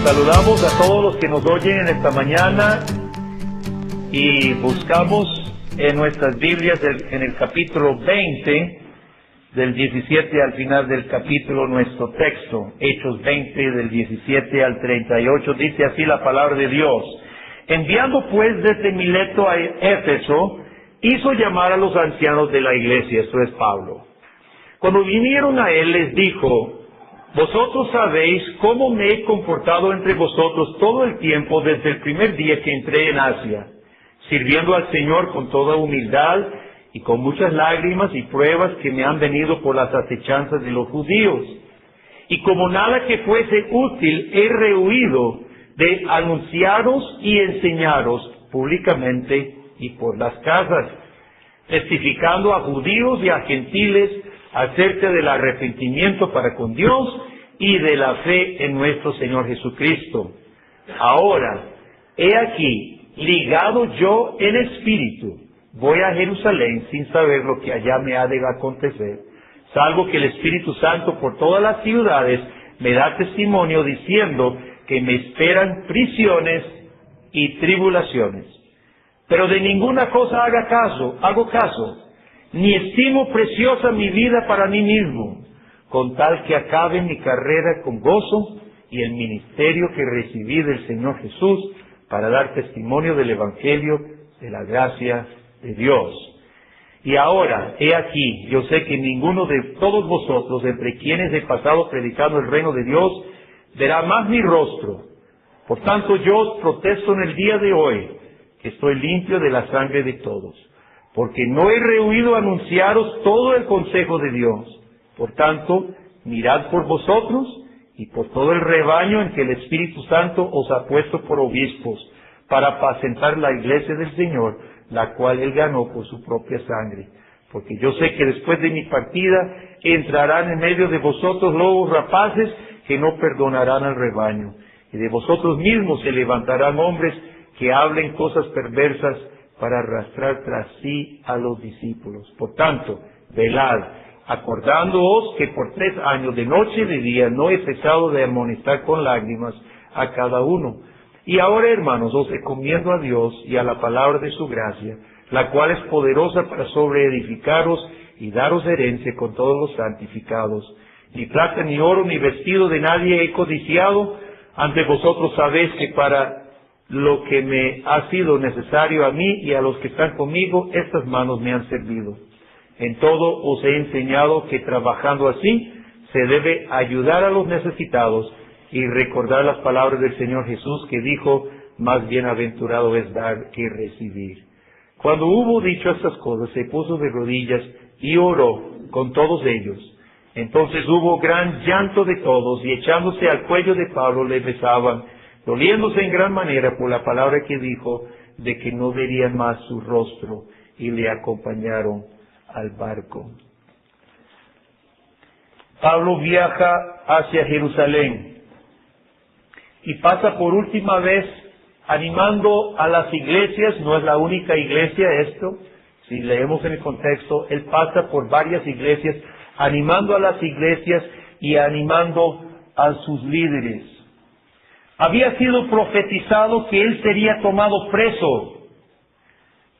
Saludamos a todos los que nos oyen en esta mañana y buscamos en nuestras Biblias en el capítulo 20, del 17 al final del capítulo, nuestro texto, Hechos 20, del 17 al 38, dice así la palabra de Dios. Enviando pues desde Mileto a Éfeso, hizo llamar a los ancianos de la iglesia, esto es Pablo. Cuando vinieron a él, les dijo: vosotros sabéis cómo me he comportado entre vosotros todo el tiempo desde el primer día que entré en Asia, sirviendo al Señor con toda humildad y con muchas lágrimas y pruebas que me han venido por las acechanzas de los judíos. Y como nada que fuese útil, he rehuido de anunciaros y enseñaros públicamente y por las casas, testificando a judíos y a gentiles acerca del arrepentimiento para con Dios y de la fe en nuestro Señor Jesucristo. Ahora, he aquí, ligado yo en espíritu, voy a Jerusalén sin saber lo que allá me ha de acontecer, salvo que el Espíritu Santo por todas las ciudades me da testimonio diciendo que me esperan prisiones y tribulaciones. Pero de ninguna cosa hago caso, ni estimo preciosa mi vida para mí mismo, con tal que acabe mi carrera con gozo y el ministerio que recibí del Señor Jesús para dar testimonio del Evangelio de la gracia de Dios. Y ahora, he aquí, yo sé que ninguno de todos vosotros, entre quienes he pasado predicando el reino de Dios, verá más mi rostro. Por tanto, yo os protesto en el día de hoy, que estoy limpio de la sangre de todos, porque no he rehuido anunciaros todo el consejo de Dios. Por tanto, mirad por vosotros y por todo el rebaño en que el Espíritu Santo os ha puesto por obispos, para apacentar la iglesia del Señor, la cual Él ganó por su propia sangre. Porque yo sé que después de mi partida entrarán en medio de vosotros lobos rapaces que no perdonarán al rebaño. Y de vosotros mismos se levantarán hombres que hablen cosas perversas para arrastrar tras sí a los discípulos. Por tanto, velad, acordándoos que por 3 años de noche y de día no he cesado de amonestar con lágrimas a cada uno. Y ahora, hermanos, os encomiendo a Dios y a la palabra de su gracia, la cual es poderosa para sobreedificaros y daros herencia con todos los santificados. Ni plata, ni oro, ni vestido de nadie he codiciado. Ante vosotros sabéis que para lo que me ha sido necesario a mí y a los que están conmigo, estas manos me han servido. En todo os he enseñado que trabajando así se debe ayudar a los necesitados y recordar las palabras del Señor Jesús, que dijo: más bienaventurado es dar que recibir. Cuando hubo dicho estas cosas, se puso de rodillas y oró con todos ellos. Entonces hubo gran llanto de todos, y echándose al cuello de Pablo le besaban, doliéndose en gran manera por la palabra que dijo, de que no verían más su rostro, y le acompañaron al barco. Pablo viaja hacia Jerusalén y pasa por última vez animando a las iglesias. No es la única iglesia esto. Si leemos en el contexto, él pasa por varias iglesias, animando a las iglesias y animando a sus líderes. Había sido profetizado que él sería tomado preso,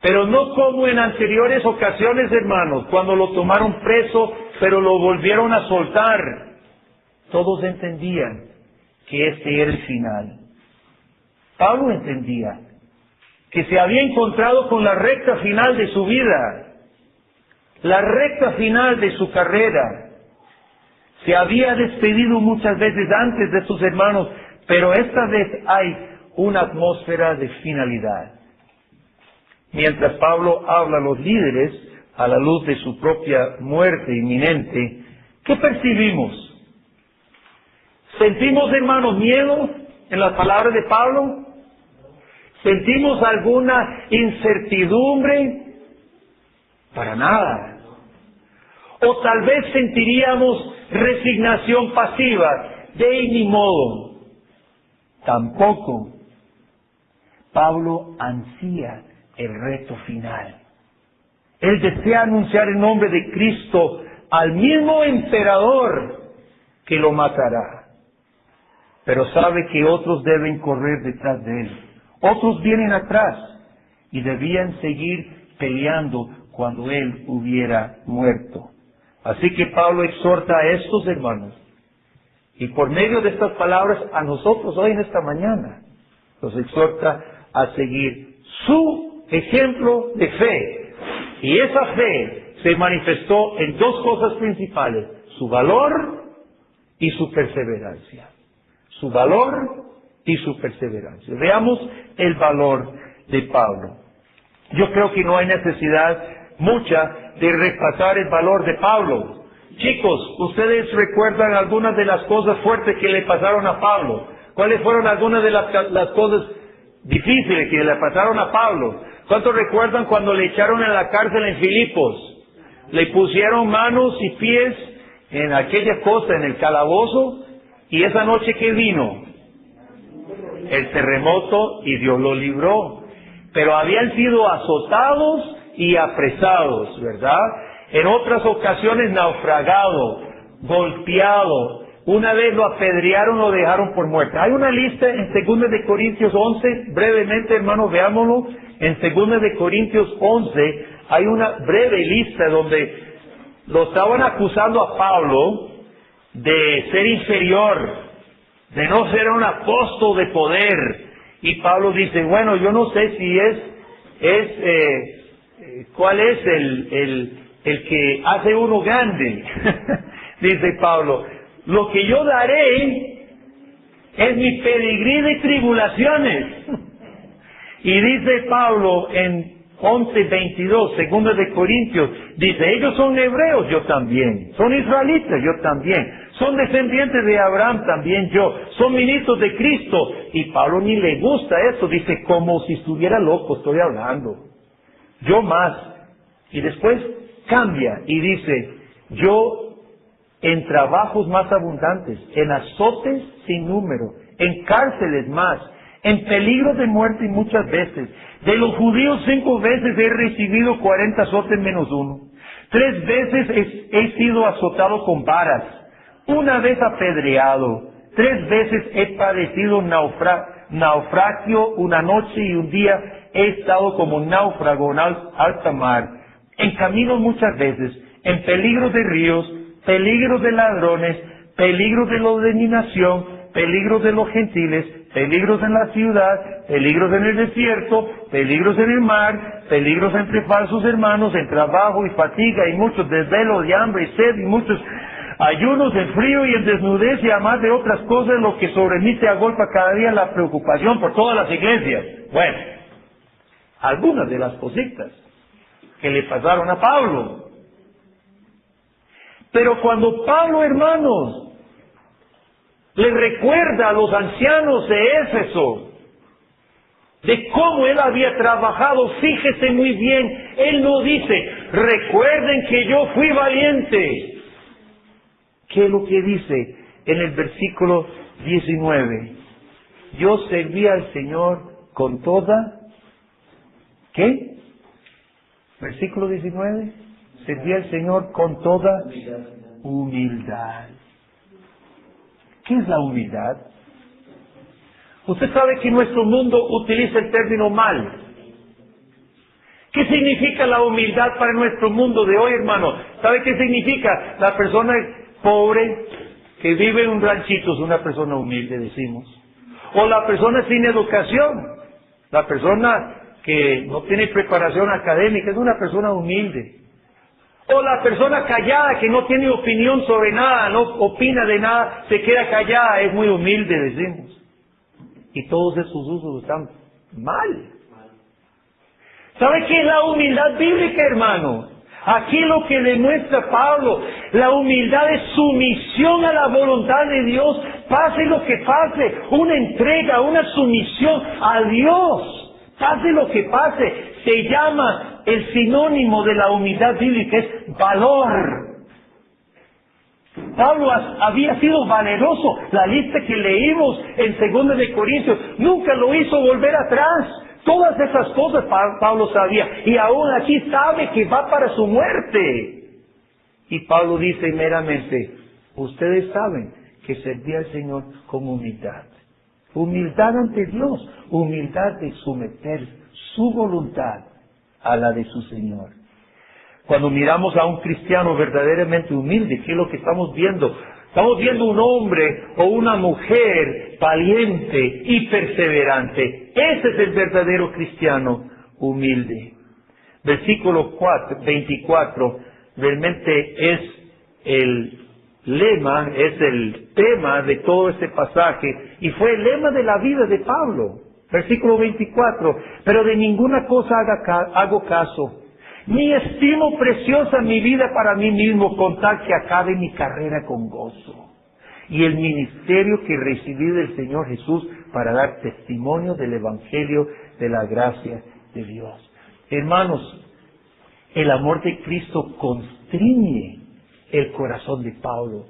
pero no como en anteriores ocasiones, hermanos, cuando lo tomaron preso, pero lo volvieron a soltar. Todos entendían que este era el final. Pablo entendía que se había encontrado con la recta final de su vida, la recta final de su carrera. Se había despedido muchas veces antes de sus hermanos, pero esta vez hay una atmósfera de finalidad. Mientras Pablo habla a los líderes, a la luz de su propia muerte inminente, ¿qué percibimos? ¿Sentimos, hermanos, miedo en las palabras de Pablo? ¿Sentimos alguna incertidumbre? Para nada. O tal vez sentiríamos resignación pasiva, de ni modo. Tampoco. Pablo ansía el reto final. Él desea anunciar el nombre de Cristo al mismo emperador que lo matará. pero sabe que otros deben correr detrás de él. Otros vienen atrás y debían seguir peleando cuando él hubiera muerto. Así que Pablo exhorta a estos hermanos, y por medio de estas palabras a nosotros hoy en esta mañana, los exhorta a seguir su ejemplo de fe. Y esa fe se manifestó en dos cosas principales: su valor y su perseverancia. Su valor y su perseverancia. Veamos el valor de Pablo. Yo creo que no hay necesidad mucha de repasar el valor de Pablo. Chicos, ¿ustedes recuerdan algunas de las cosas fuertes que le pasaron a Pablo? ¿Cuáles fueron algunas de las cosas difíciles que le pasaron a Pablo? ¿Cuántos recuerdan cuando le echaron a la cárcel en Filipos? Le pusieron manos y pies en aquella cosa, en el calabozo, y esa noche que vino el terremoto y Dios lo libró. Pero habían sido azotados y apresados, ¿verdad? En otras ocasiones naufragado, golpeado. Una vez lo apedrearon, lo dejaron por muerto. Hay una lista en 2 de Corintios 11, brevemente, hermanos, veámoslo. En 2 de Corintios 11 hay una breve lista donde lo estaban acusando a Pablo de ser inferior, de no ser un apóstol de poder. Y Pablo dice, bueno, yo no sé si ¿cuál es el que hace uno grande? Dice Pablo, lo que yo daré es mi pedigrí de tribulaciones. Y dice Pablo en 11:22, 2 de Corintios, dice, ellos son hebreos, yo también. Son israelitas, yo también. Son descendientes de Abraham, también yo. Son ministros de Cristo. Y Pablo ni le gusta eso. Dice, como si estuviera loco estoy hablando. Yo más. Y después cambia y dice, yo en trabajos más abundantes, en azotes sin número, en cárceles más, en peligro de muerte y muchas veces. De los judíos 5 veces he recibido 40 azotes menos uno. 3 veces he sido azotado con varas. 1 vez apedreado. 3 veces he padecido naufragio, 1 noche y 1 día he estado como náufrago en alta mar. En camino muchas veces, en peligro de ríos, peligro de ladrones, peligro de la dominación, peligros de los gentiles, peligros en la ciudad, peligros en el desierto, peligros en el mar, peligros entre falsos hermanos, en trabajo y fatiga y muchos desvelos y hambre y sed y muchos ayunos, en frío y en desnudez y además de otras cosas, lo que sobre mí se agolpa cada día la preocupación por todas las iglesias. Bueno, algunas de las cositas que le pasaron a Pablo. Pero cuando Pablo, hermanos, le recuerda a los ancianos de Éfeso de cómo él había trabajado, fíjese muy bien, él no dice, recuerden que yo fui valiente. ¿Qué es lo que dice en el versículo 19? Yo serví al Señor con toda, ¿qué? Versículo 19, serví al Señor con toda humildad. ¿Qué es la humildad? Usted sabe que nuestro mundo utiliza el término mal. ¿Qué significa la humildad para nuestro mundo de hoy, hermano? ¿Sabe qué significa? La persona pobre que vive en un ranchito es una persona humilde, decimos. O la persona sin educación, la persona que no tiene preparación académica, es una persona humilde. O la persona callada que no tiene opinión sobre nada, no opina de nada, se queda callada, es muy humilde, decimos. Y todos esos usos están mal. ¿Sabe qué es la humildad bíblica, hermano? Aquí lo que demuestra Pablo, la humildad es sumisión a la voluntad de Dios, pase lo que pase, una entrega, una sumisión a Dios, pase lo que pase, se llama el sinónimo de la humildad bíblica, es valor. Pablo había sido valeroso, la lista que leímos en 2 de Corintios, nunca lo hizo volver atrás. Todas esas cosas Pablo sabía, y aún aquí sabe que va para su muerte. Y Pablo dice meramente, ustedes saben que servía al Señor con humildad. Humildad ante Dios, humildad de someter su voluntad a la de su Señor. Cuando miramos a un cristiano verdaderamente humilde, ¿qué es lo que estamos viendo? Estamos viendo un hombre o una mujer valiente y perseverante. Ese es el verdadero cristiano humilde. Versículo 24, realmente es el lema, es el tema de todo este pasaje, y fue el lema de la vida de Pablo. Versículo 24, pero de ninguna cosa hago caso, ni estimo preciosa mi vida para mí mismo, con tal que acabe mi carrera con gozo, y el ministerio que recibí del Señor Jesús para dar testimonio del Evangelio de la gracia de Dios. Hermanos, el amor de Cristo constriñe el corazón de Pablo.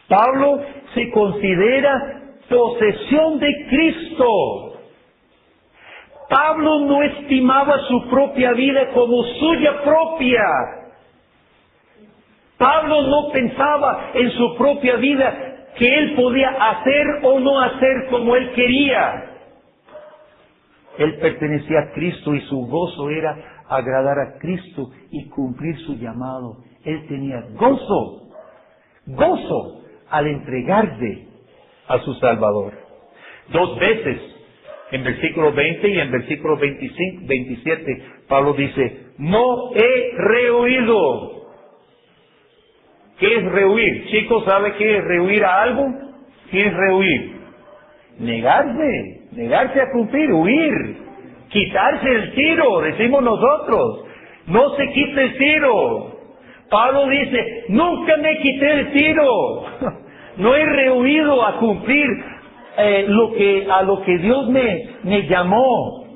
Pablo se considera posesión de Cristo. Pablo no estimaba su propia vida como suya propia. Pablo no pensaba en su propia vida que él podía hacer o no hacer como él quería. Él pertenecía a Cristo y su gozo era agradar a Cristo y cumplir su llamado. Él tenía gozo al entregarse a su Salvador. 2 veces, en versículo 20 y en versículo 27, Pablo dice, no he rehuido. ¿Qué es rehuir? Chicos, ¿sabe qué es rehuir a algo? ¿Qué es rehuir? Negarse a cumplir, huir, quitarse el tiro, decimos nosotros. No se quite el tiro. Pablo dice, nunca me quité el tiro. No he rehuido a cumplir a lo que Dios me llamó.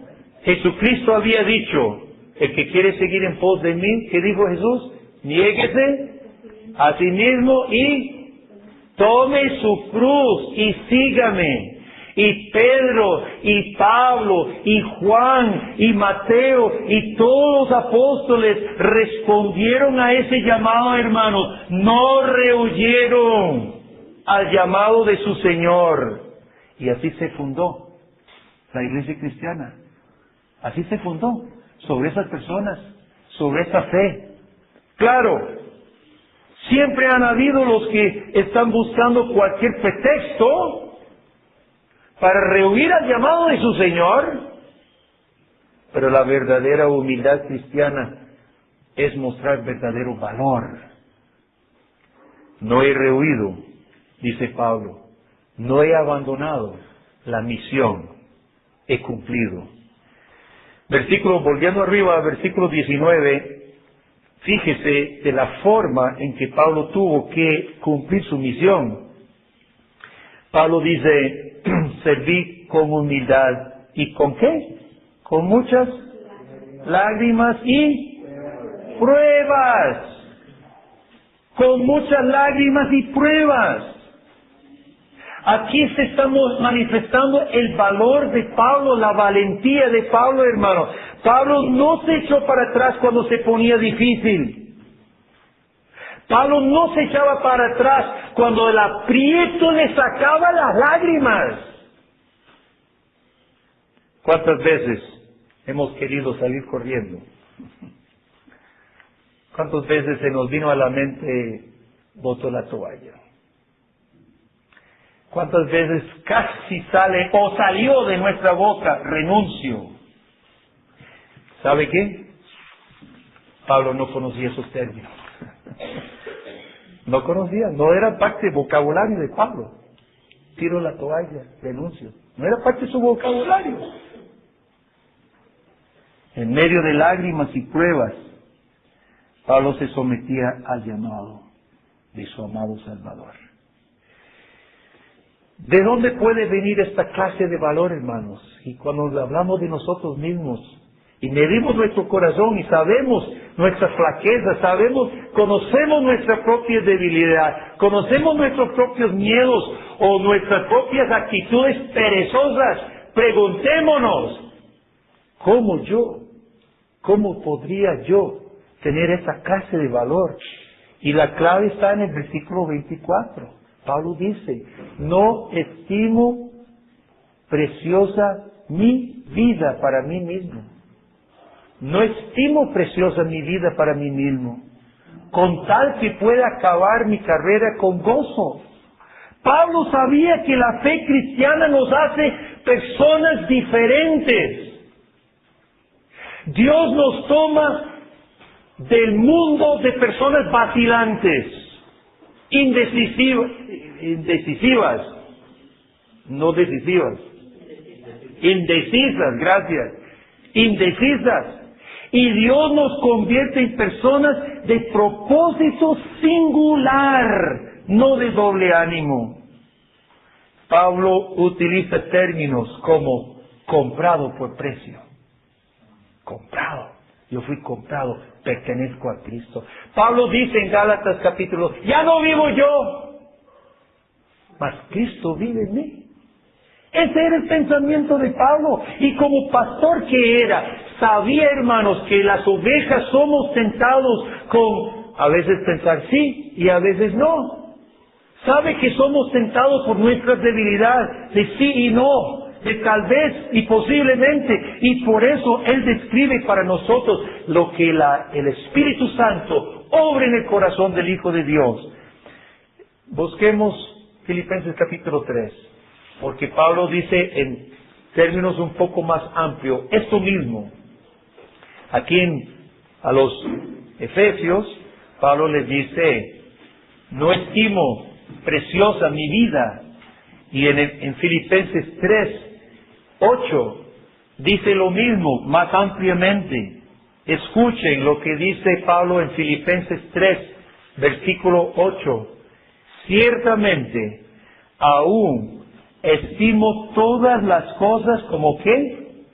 Jesucristo había dicho, el que quiere seguir en pos de mí, ¿qué dijo Jesús? Niéguese a sí mismo y tome su cruz y sígame. Y Pedro, y Pablo, y Juan, y Mateo, y todos los apóstoles respondieron a ese llamado, hermanos. No rehuyeron al llamado de su Señor. Y así se fundó la iglesia cristiana. Así se fundó, sobre esas personas, sobre esa fe. Claro, siempre han habido los que están buscando cualquier pretexto para rehuir al llamado de su Señor, pero la verdadera humildad cristiana es mostrar verdadero valor. No he rehuido, dice Pablo, no he abandonado la misión, he cumplido. Volviendo arriba, versículo 19, fíjese de la forma en que Pablo tuvo que cumplir su misión. Pablo dice, serví con humildad. ¿Y con qué? Con muchas lágrimas y pruebas. Con muchas lágrimas y pruebas. Aquí se está manifestando el valor de Pablo, la valentía de Pablo, hermano. Pablo no se echó para atrás cuando se ponía difícil. Pablo no se echaba para atrás cuando el aprieto le sacaba las lágrimas. ¿Cuántas veces hemos querido salir corriendo? ¿Cuántas veces se nos vino a la mente, boto la toalla? ¿Cuántas veces casi sale o salió de nuestra boca, renuncio? ¿Sabe qué? Pablo no conocía esos términos. No conocía, no era parte del vocabulario de Pablo. Tiro la toalla, renuncio. No era parte de su vocabulario. En medio de lágrimas y pruebas, Pablo se sometía al llamado de su amado Salvador. ¿De dónde puede venir esta clase de valor, hermanos? Y cuando hablamos de nosotros mismos y medimos nuestro corazón y sabemos nuestras flaquezas, conocemos nuestra propia debilidad, conocemos nuestros propios miedos o nuestras propias actitudes perezosas, preguntémonos, ¿cómo podría yo tener esa clase de valor? Y la clave está en el versículo 24. Pablo dice, no estimo preciosa mi vida para mí mismo. No estimo preciosa mi vida para mí mismo, con tal que pueda acabar mi carrera con gozo. Pablo sabía que la fe cristiana nos hace personas diferentes. Dios nos toma del mundo de personas vacilantes, indecisas, gracias, indecisas. Y Dios nos convierte en personas de propósito singular, no de doble ánimo. Pablo utiliza términos como comprado por precio. Comprado. Yo fui comprado, pertenezco a Cristo. Pablo dice en Gálatas capítulo, ya no vivo yo, mas Cristo vive en mí. Ese era el pensamiento de Pablo. Y como pastor que era, sabía, hermanos, que las ovejas somos tentados con a veces pensar sí y a veces no. Sabe que somos tentados por nuestras debilidades, de sí y no, de tal vez y posiblemente. Y por eso Él describe para nosotros lo que el Espíritu Santo obra en el corazón del Hijo de Dios. Busquemos Filipenses capítulo 3. Porque Pablo dice en términos un poco más amplios esto mismo. Aquí a los Efesios, Pablo les dice, no estimo preciosa mi vida. Y en Filipenses 3:8 dice lo mismo, más ampliamente. Escuchen lo que dice Pablo en Filipenses 3, versículo 8. Ciertamente, aún estimo todas las cosas como ¿qué?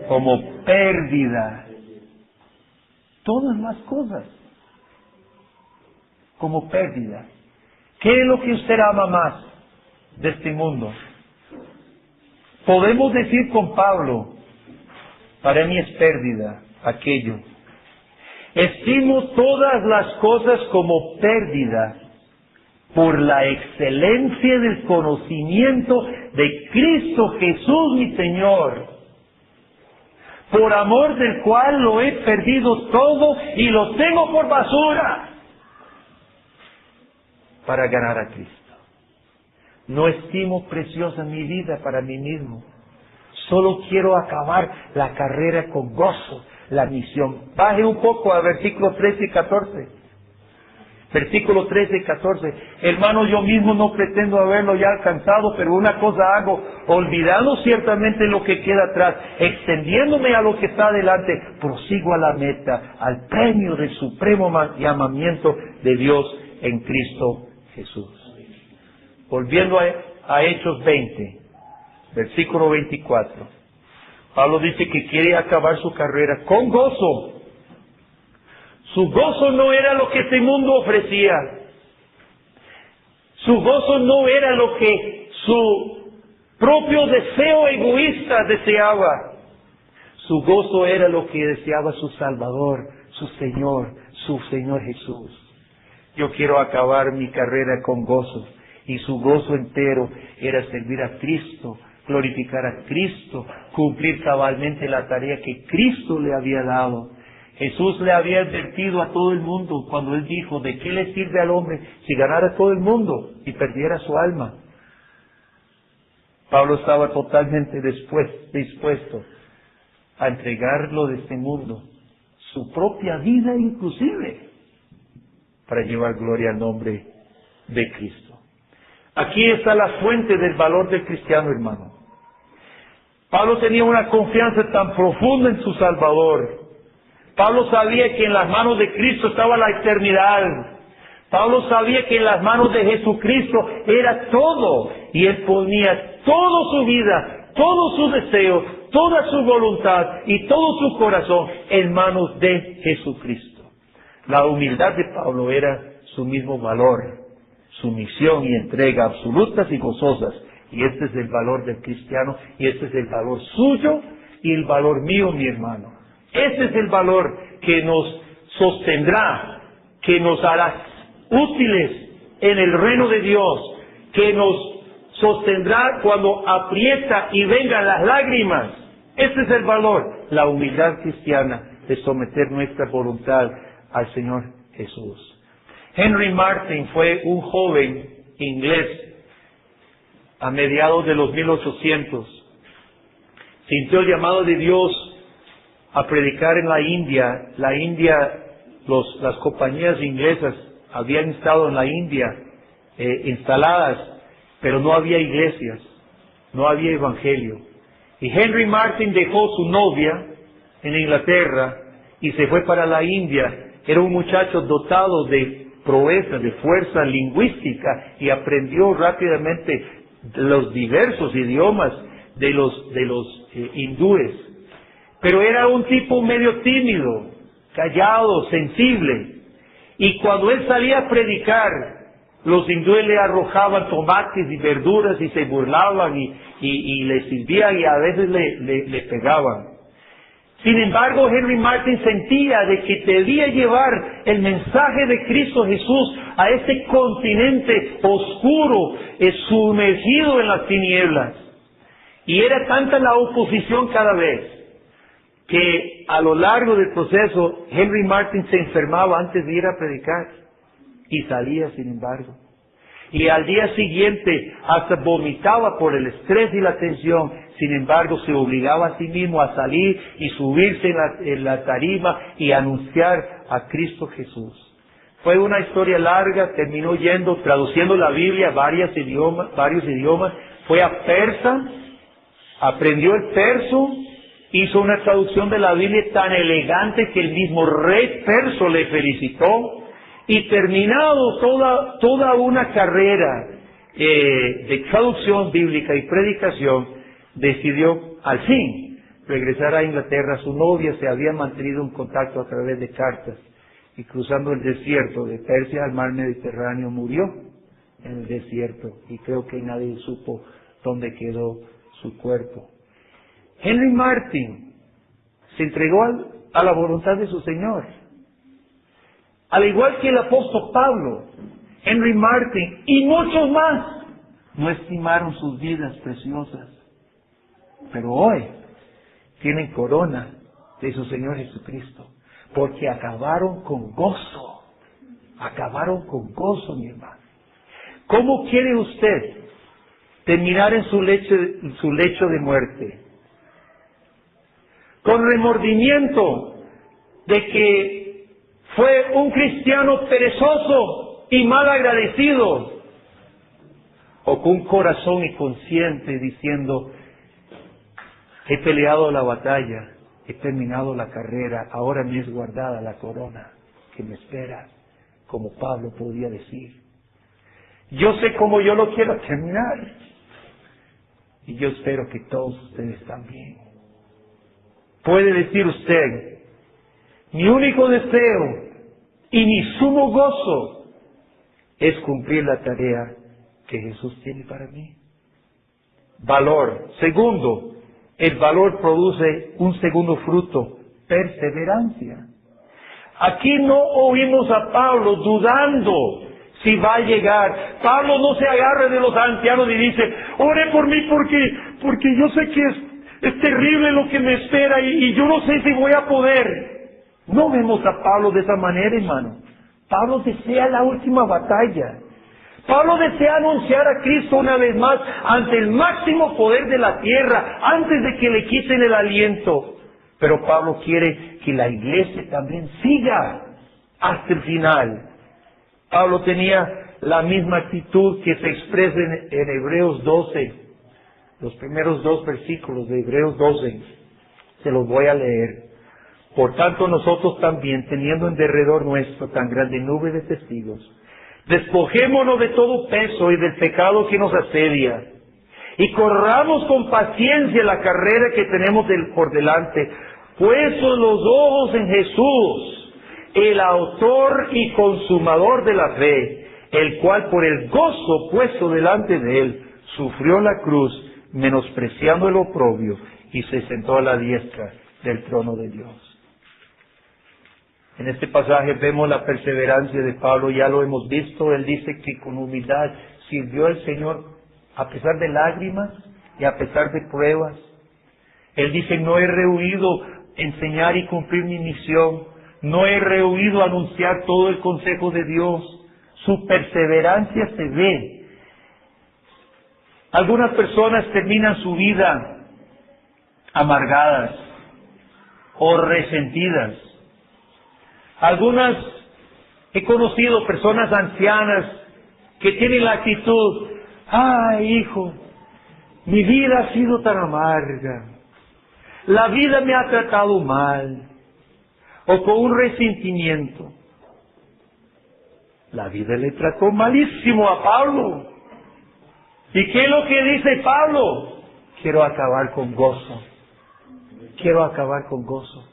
Como pérdida. Todas las cosas como pérdida. ¿Qué es lo que usted ama más de este mundo? Podemos decir con Pablo, para mí es pérdida aquello. Estimo todas las cosas como pérdida por la excelencia del conocimiento de Cristo Jesús mi Señor, por amor del cual lo he perdido todo y lo tengo por basura, para ganar a Cristo. No estimo preciosa mi vida para mí mismo, solo quiero acabar la carrera con gozo, la misión. Baje un poco a versículos 13 y 14. Versículo 13 y 14. Hermano, yo mismo no pretendo haberlo ya alcanzado, pero una cosa hago, olvidando ciertamente lo que queda atrás, extendiéndome a lo que está adelante, prosigo a la meta, al premio del supremo llamamiento de Dios en Cristo Jesús. Volviendo a Hechos 20, versículo 24. Pablo dice que quiere acabar su carrera con gozo. Su gozo no era lo que este mundo ofrecía. Su gozo no era lo que su propio deseo egoísta deseaba. Su gozo era lo que deseaba su Salvador, su Señor Jesús. Yo quiero acabar mi carrera con gozo. Y su gozo entero era servir a Cristo, glorificar a Cristo, cumplir cabalmente la tarea que Cristo le había dado. Jesús le había advertido a todo el mundo cuando Él dijo, ¿de qué le sirve al hombre si ganara todo el mundo y perdiera su alma? Pablo estaba totalmente dispuesto a entregarlo de este mundo, su propia vida inclusive, para llevar gloria al nombre de Cristo. Aquí está la fuente del valor del cristiano, hermano. Pablo tenía una confianza tan profunda en su Salvador. Pablo sabía que en las manos de Cristo estaba la eternidad. Pablo sabía que en las manos de Jesucristo era todo. Y él ponía toda su vida, todo su deseo, toda su voluntad y todo su corazón en manos de Jesucristo. La humildad de Pablo era su mismo valor, su misión y entrega absolutas y gozosas. Y este es el valor del cristiano, y este es el valor suyo y el valor mío, mi hermano. Ese es el valor que nos sostendrá, que nos hará útiles en el reino de Dios, que nos sostendrá cuando aprieta y vengan las lágrimas. Ese es el valor, la humildad cristiana de someter nuestra voluntad al Señor Jesús. Henry Martyn fue un joven inglés a mediados de los 1800. Sintió el llamado de Dios a predicar en la India. Las compañías inglesas habían estado en la India instaladas, pero no había iglesias, no había evangelio. Y Henry Martyn dejó su novia en Inglaterra y se fue para la India. Era un muchacho dotado de proeza, de fuerza lingüística, y aprendió rápidamente los diversos idiomas de los hindúes. Pero era un tipo medio tímido, callado, sensible. Y cuando él salía a predicar, los hindúes le arrojaban tomates y verduras y se burlaban y le sirvían y a veces le pegaban. Sin embargo, Henry Martyn sentía de que debía llevar el mensaje de Cristo Jesús a ese continente oscuro, sumergido en las tinieblas. Y era tanta la oposición cada vez, que a lo largo del proceso, Henry Martyn se enfermaba antes de ir a predicar, y salía sin embargo. Y al día siguiente hasta vomitaba por el estrés y la tensión. Sin embargo, se obligaba a sí mismo a salir y subirse en la tarima y anunciar a Cristo Jesús. Fue una historia larga, terminó traduciendo la Biblia a varios idiomas. Fue a persa, aprendió el perso, hizo una traducción de la Biblia tan elegante que el mismo rey perso le felicitó. Y terminado toda una carrera de traducción bíblica y predicación, decidió al fin regresar a Inglaterra. Su novia se había mantenido en contacto a través de cartas, y cruzando el desierto de Persia al mar Mediterráneo murió en el desierto, y creo que nadie supo dónde quedó su cuerpo. Henry Martyn se entregó a la voluntad de su Señor. Al igual que el apóstol Pablo, Henry Martyn y muchos más no estimaron sus vidas preciosas, pero hoy tienen corona de su Señor Jesucristo, porque acabaron con gozo, mi hermano. ¿Cómo quiere usted terminar en su lecho de muerte? Con remordimiento de que fue un cristiano perezoso y mal agradecido, o con un corazón inconsciente diciendo: he peleado la batalla, he terminado la carrera, ahora me es guardada la corona que me espera, como Pablo podía decir. Yo sé cómo yo lo quiero terminar, y yo espero que todos ustedes también. Puede decir usted: mi único deseo y mi sumo gozo es cumplir la tarea que Jesús tiene para mí. Valor. Segundo, el valor produce un segundo fruto: perseverancia. Aquí no oímos a Pablo dudando si va a llegar. Pablo no se agarra de los ancianos y dice: ore por mí porque yo sé que es terrible lo que me espera y yo no sé si voy a poder. No vemos a Pablo de esa manera, hermano. Pablo desea la última batalla. Pablo desea anunciar a Cristo una vez más ante el máximo poder de la tierra, antes de que le quiten el aliento. Pero Pablo quiere que la iglesia también siga hasta el final. Pablo tenía la misma actitud que se expresa en Hebreos 12. Los primeros 2 versículos de Hebreos 12. Se los voy a leer. Por tanto, nosotros también, teniendo en derredor nuestro tan grande nube de testigos, despojémonos de todo peso y del pecado que nos asedia, y corramos con paciencia la carrera que tenemos por delante, puestos los ojos en Jesús, el autor y consumador de la fe, el cual por el gozo puesto delante de él, sufrió la cruz, menospreciando el oprobio, y se sentó a la diestra del trono de Dios. En este pasaje vemos la perseverancia de Pablo, ya lo hemos visto. Él dice que con humildad sirvió al Señor a pesar de lágrimas y a pesar de pruebas. Él dice, no he rehuido enseñar y cumplir mi misión. No he rehuido anunciar todo el consejo de Dios. Su perseverancia se ve. Algunas personas terminan su vida amargadas o resentidas. Algunas, he conocido personas ancianas que tienen la actitud, ay hijo, mi vida ha sido tan amarga, la vida me ha tratado mal, o con un resentimiento. La vida le trató malísimo a Pablo. ¿Y qué es lo que dice Pablo? Quiero acabar con gozo. Quiero acabar con gozo.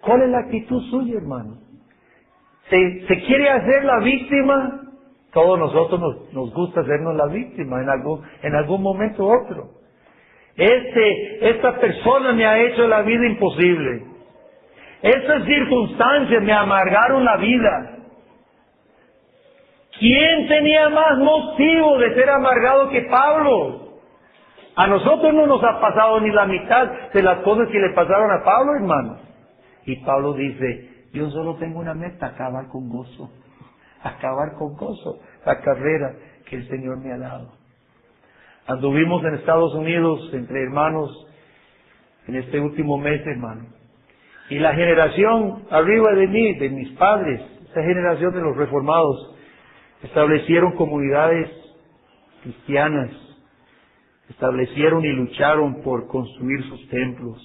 ¿Cuál es la actitud suya, hermano? ¿Se quiere hacer la víctima? Todos nosotros nos gusta hacernos la víctima en algún momento u otro. Esta persona me ha hecho la vida imposible. Estas circunstancias me amargaron la vida. ¿Quién tenía más motivo de ser amargado que Pablo? A nosotros no nos ha pasado ni la mitad de las cosas que le pasaron a Pablo, hermano. Y Pablo dice, yo solo tengo una meta, acabar con gozo. Acabar con gozo la carrera que el Señor me ha dado. Anduvimos en Estados Unidos entre hermanos en este último mes, hermano. Y la generación arriba de mí, de mis padres, esa generación de los reformados, establecieron comunidades cristianas, establecieron y lucharon por construir sus templos,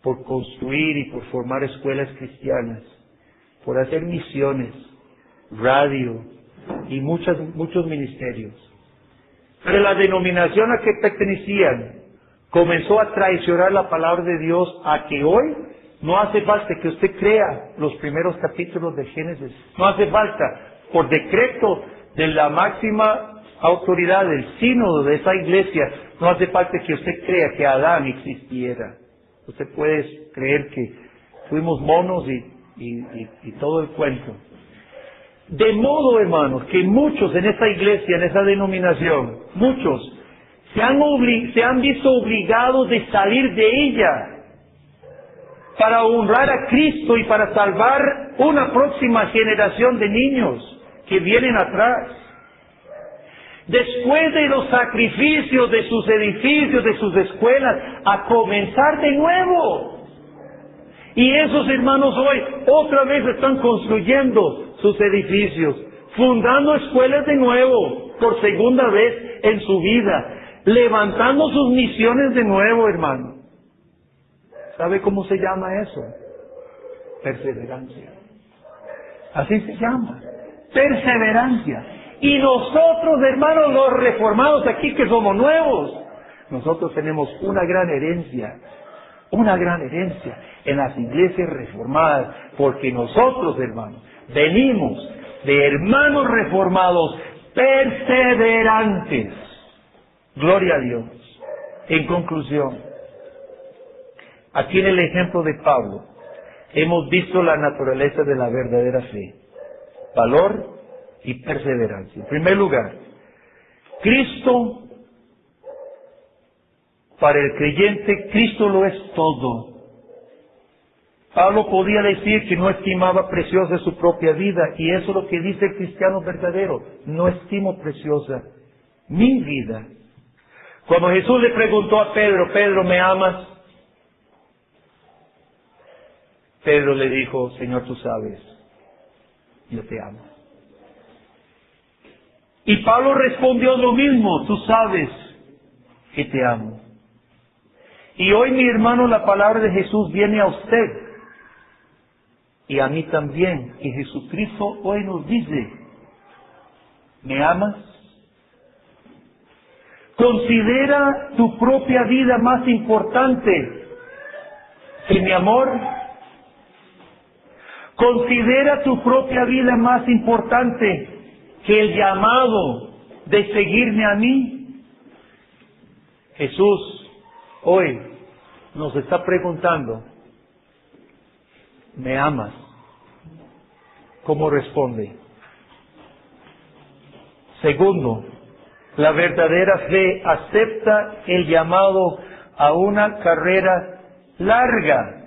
por construir y por formar escuelas cristianas, por hacer misiones, radio y muchos ministerios. Pero la denominación a que pertenecían comenzó a traicionar la palabra de Dios, a que hoy no hace falta que usted crea los primeros capítulos de Génesis. No hace falta, por decreto de la máxima autoridad del sínodo de esa iglesia, no hace falta que usted crea que Adán existiera. Usted puede creer que fuimos monos y todo el cuento. De modo, hermanos, que muchos en esta iglesia, en esa denominación, muchos se han visto obligados de salir de ella para honrar a Cristo y para salvar una próxima generación de niños que vienen atrás. Después de los sacrificios de sus edificios, de sus escuelas, a comenzar de nuevo. Y esos hermanos hoy otra vez están construyendo sus edificios, fundando escuelas de nuevo, por segunda vez en su vida, levantando sus misiones de nuevo, hermano. ¿Sabe cómo se llama eso? Perseverancia. Así se llama. Perseverancia. Y nosotros, hermanos, los reformados aquí que somos nuevos, nosotros tenemos una gran herencia en las iglesias reformadas, porque nosotros, hermanos, venimos de hermanos reformados perseverantes. Gloria a Dios. En conclusión, aquí en el ejemplo de Pablo, hemos visto la naturaleza de la verdadera fe. Valor y perseverancia. En primer lugar, Cristo, para el creyente, Cristo lo es todo. Pablo podía decir que no estimaba preciosa su propia vida, y eso es lo que dice el cristiano verdadero. No estimo preciosa mi vida. Cuando Jesús le preguntó a Pedro, Pedro, ¿me amas? Pedro le dijo, Señor, tú sabes, yo te amo. Y Pablo respondió lo mismo, tú sabes que te amo. Y hoy, mi hermano, la palabra de Jesús viene a usted y a mí también. Y Jesucristo hoy nos dice, ¿me amas? Considera tu propia vida más importante que mi amor. Considera tu propia vida más importante que el llamado de seguirme a mí. Jesús hoy nos está preguntando, ¿me amas? cómo responde. Segundo, la verdadera fe acepta el llamado a una carrera larga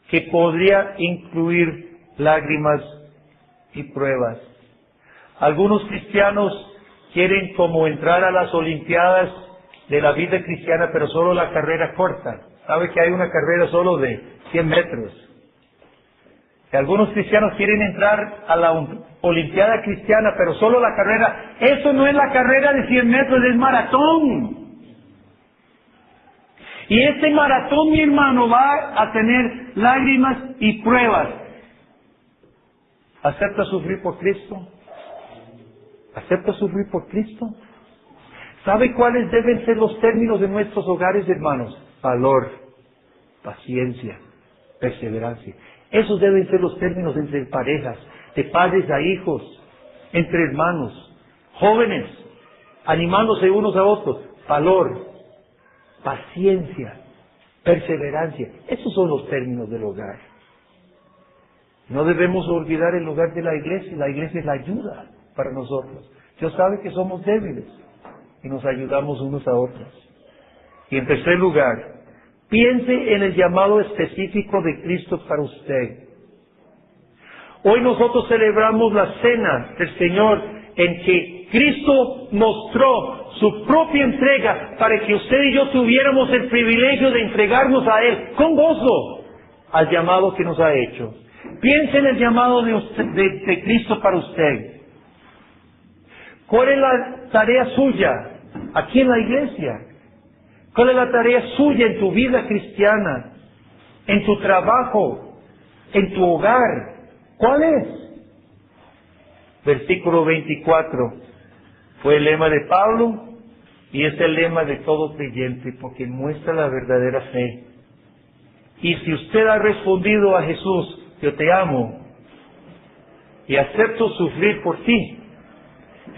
que podría incluir lágrimas y pruebas. Algunos cristianos quieren como entrar a las Olimpiadas de la vida cristiana, pero solo la carrera corta. ¿Sabe que hay una carrera solo de 100 metros? Que algunos cristianos quieren entrar a la Olimpiada cristiana, pero solo la carrera. Eso no es la carrera de 100 metros, es maratón. Y este maratón, mi hermano, va a tener lágrimas y pruebas. ¿Acepta sufrir por Cristo? ¿Acepta sufrir por Cristo? ¿Sabe cuáles deben ser los términos de nuestros hogares, hermanos? Valor, paciencia, perseverancia. Esos deben ser los términos entre parejas, de padres a hijos, entre hermanos, jóvenes, animándose unos a otros. Valor, paciencia, perseverancia. Esos son los términos del hogar. No debemos olvidar el hogar de la iglesia. La iglesia es la ayuda para nosotros. Dios sabe que somos débiles y nos ayudamos unos a otros. Y en tercer lugar, piense en el llamado específico de Cristo para usted. Hoy nosotros celebramos la cena del Señor en que Cristo mostró su propia entrega para que usted y yo tuviéramos el privilegio de entregarnos a Él con gozo al llamado que nos ha hecho. Piense en el llamado de Cristo para usted. ¿Cuál es la tarea suya aquí en la iglesia? ¿Cuál es la tarea suya en tu vida cristiana? ¿En tu trabajo? ¿En tu hogar? ¿Cuál es? Versículo 24. Fue el lema de Pablo y es el lema de todo creyente porque muestra la verdadera fe. Y si usted ha respondido a Jesús, yo te amo y acepto sufrir por ti,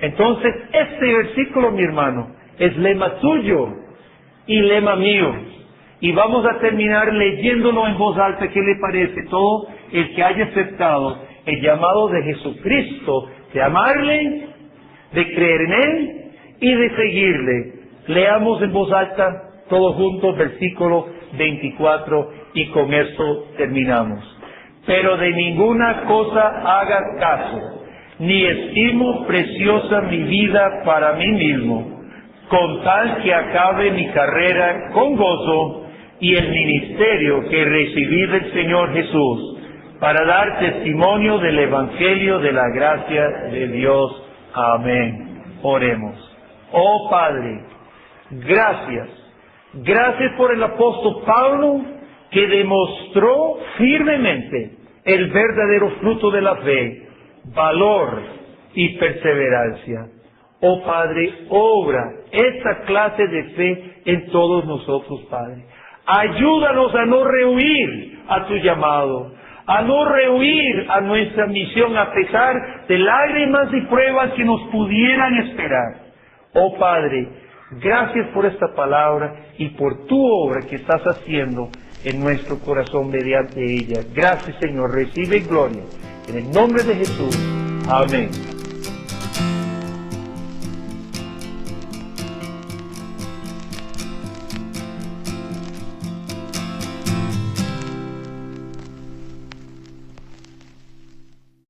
entonces este versículo, mi hermano, es lema tuyo y lema mío. Y vamos a terminar leyéndolo en voz alta. ¿Qué le parece? Todo el que haya aceptado el llamado de Jesucristo, de amarle, de creer en Él y de seguirle. Leamos en voz alta, todos juntos, versículo 24, y con esto terminamos. Pero de ninguna cosa haga caso, ni estimo preciosa mi vida para mí mismo, con tal que acabe mi carrera con gozo y el ministerio que recibí del Señor Jesús, para dar testimonio del Evangelio de la gracia de Dios. Amén. Oremos. Oh Padre, gracias. Gracias por el apóstol Pablo, que demostró firmemente el verdadero fruto de la fe, valor y perseverancia. Oh Padre, obra esta clase de fe en todos nosotros, Padre. Ayúdanos a no rehuir a tu llamado, a no rehuir a nuestra misión a pesar de lágrimas y pruebas que nos pudieran esperar. Oh Padre, gracias por esta palabra y por tu obra que estás haciendo en nuestro corazón mediante ella. Gracias, Señor. Recibe gloria. En el nombre de Jesús. Amén.